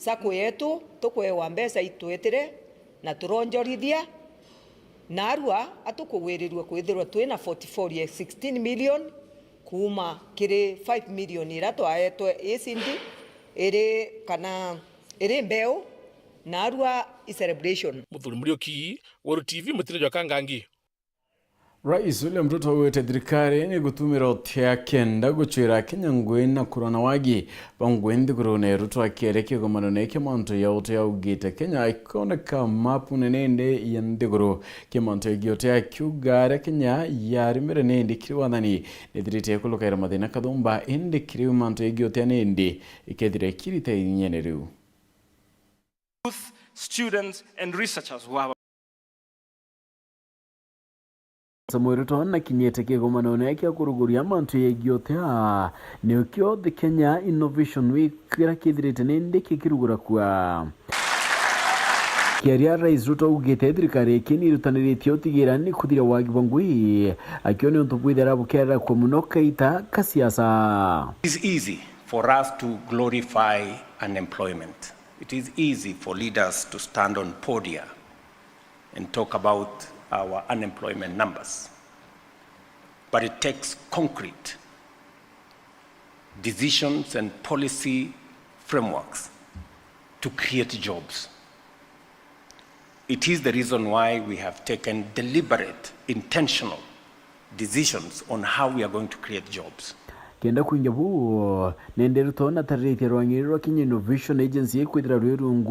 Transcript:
sako yetu tukwewa mbeca itwetire na turonjorithia na arua atukugwirirwa kwithirwa twina 44 ya 16 million kuma kiri 5 million ira twaetwe isindi iri kana iri mbeu na arua i celebration muthuri Murioki Weru TV mutire kangangi. Rais William Ruto wete thirikari ni gutumira utia kenda guchira Kenya ngwina kurona wagi bangwendi kurone Ruto akereke gomano neke manto ya uto ya ugite Kenya ikoneka mapu nenende yandiguru kemanto yote ya kyugara Kenya yarimere nende kiriwanani nedirite kulukaira madina kadumba ende kiriu manto yote nende ikedire kirite nyeneru. Youth, students and researchers who have Weru Thaa na kinyete kigomano neke kuruguria mantu yegiotea nekyo the Kenya Innovation Week kira kithirite nende kikirugura kwa Kiaria Rais Ruto ugite thirikari kini rutaniritie utigirani kuthira wagi bangui akione ntubwithera bukera kwa muno kaita kasiasa. It is easy for us to glorify unemployment. It is easy for leaders to stand on podia and talk about our unemployment numbers. But it takes concrete decisions and policy frameworks to create jobs. It is the reason why we have taken deliberate, intentional decisions on how we are going to create jobs. Kenda kuingia bu nende Ruto na tarite rwangirwa Kenya Innovation Agency kwithira rwerungu